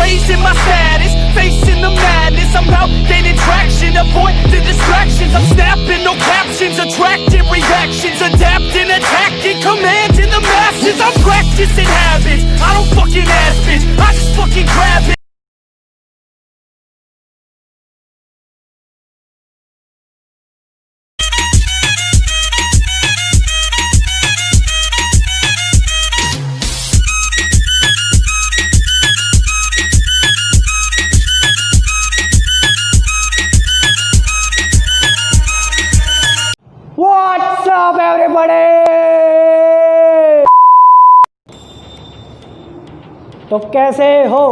raising my status, facing the madness. I'm out gaining traction, avoid the distractions. I'm snapping, no captions, attracting reactions, adapting, attacking, commanding the masses. I'm practicing habits, I don't fucking ask bitch, I just fucking grab it. What's up everybody? तो कैसे हो?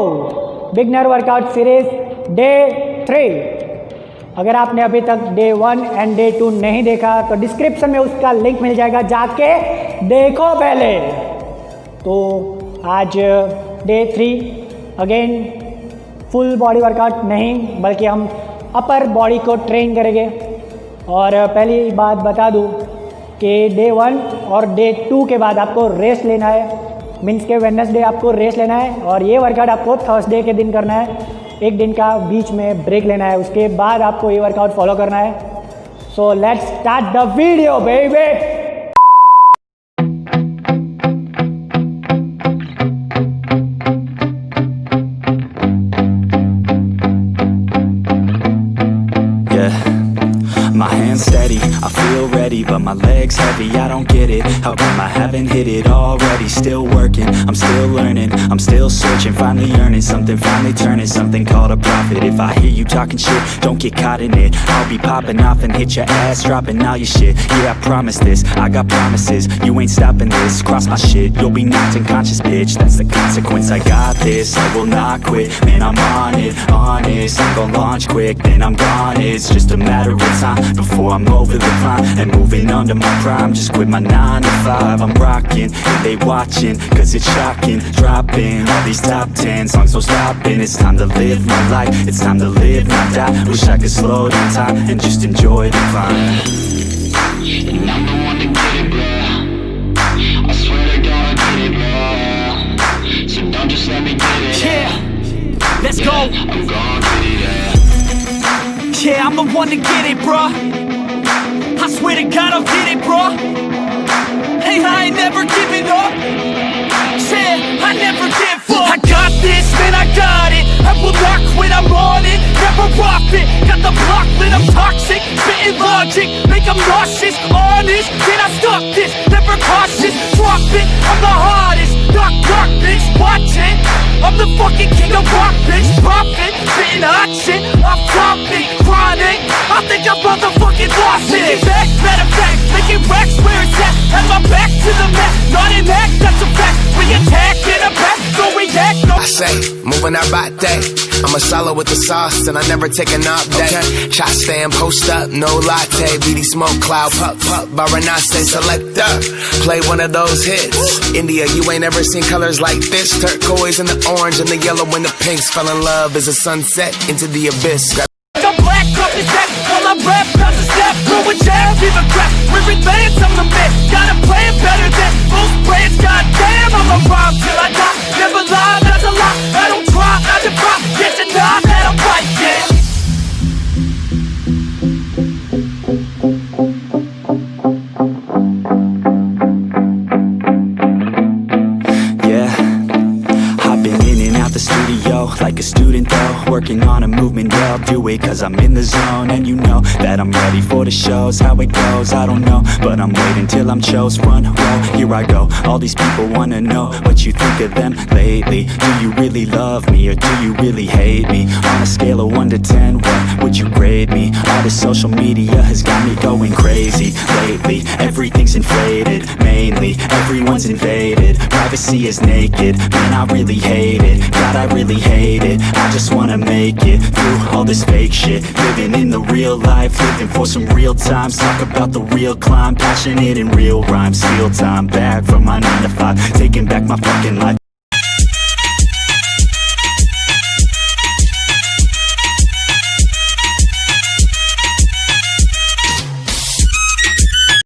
Beginner workout series day 3। अगर आपने अभी तक day 1 and day 2 नहीं देखा तो डिस्क्रिप्शन में उसका लिंक मिल जाएगा, जाके देखो पहले। तो आज day 3 again full body workout नहीं बल्कि हम अपर बॉडी को ट्रेन करेंगे। और पहली बात बता दूं कि डे 1 और डे 2 के बाद आपको रेस्ट लेना है, मीन्स के वेडनेसडे आपको रेस्ट लेना है और ये वर्कआउट आपको थर्सडे के दिन करना है। एक दिन का बीच में ब्रेक लेना है, उसके बाद आपको ये वर्कआउट फॉलो करना है। So let's start the video baby. My hands steady, I feel ready, but my legs heavy, I don't get it. How come I haven't hit it already? Still working, I'm still learning, I'm still searching, finally earning something, finally turning something called a profit. If I hear you talking shit, don't get caught in it. I'll be popping off and hit your ass, dropping all your shit. Yeah, I promise this, I got promises, you ain't stopping this. Cross my shit, you'll be knocked unconscious, bitch. That's the consequence, I got this, I will not quit. Man, I'm on it, honest, I'm gon' launch quick, then I'm gone. It's just a matter of time before I'm over the climb and moving under my prime. Just quit my 9 to 5, I'm rocking and they watching, cause it's shocking. Dropping all these top 10 songs, so stopping. It's time to live my life, it's time to live, not die. Wish I could slow down time and just enjoy the climb. And I'm the one to get it, bro. I swear to God I get it, bro. So don't just let me get it. Yeah, let's go. I'm gon' get it, yeah. Yeah, I'm the one to get it, bruh. I swear to God I'll get it, bruh. Hey, I ain't never giving up. Yeah, I never give up. I got this, man, I got it. I will not quit, I'm on it. Never rock it. Got the block lit, I'm toxic. Spitting logic, make them nauseous. Honest, can I stop this? Never cautious, drop it. I'm the hardest. Knock, knock, bitch, watch it. I'm the fucking king of rock, bitch. Profit, spitting hot shit. I'm dropping, chronic. I think I'm motherfucking lost it. Making back, matter of fact, making racks where it's at. Have my back to the mat, not an act, that's a fact. We attack in a back, don't react, no. I say, moving that body. I'm a solo with the sauce and I never take an off day. Okay. Shot stand, post up, no latte. BD smoke cloud, pup, pup, Varanasi selector. Play one of those hits. India, you ain't ever seen colors like this. Turquoise and the orange and the yellow and the pinks. Fell in love as a sunset into the abyss. The black cup is that while I rap, bounce a step, throw a jab, give a crap. We're advanced, I'm the man. Got a plan better than most brands. Goddamn, I'm a rhyme till I die. Never lie, that's a lie. I don't try, I defy. Get to nod that I'm right, yeah. Like a student though, working on a movement, yeah, I'll do it cause I'm in the zone. And you know that I'm ready for the shows. How it goes, I don't know, but I'm waiting till I'm chose. Front row, here I go. All these people wanna know what you think of them lately. Do you really love me or do you really hate me? On a scale of 1 to 10, what would you grade me? All this social media has got me going crazy lately. Everything's inflated, mainly everyone's invaded. Privacy is naked, man, I really hate it. God, I really hate it. I just wanna make it through all this fake shit. Living in the real life, living for some real times. Talk about the real climb, passionate in real rhymes. Steal time back from my 9 to 5, taking back my fucking life.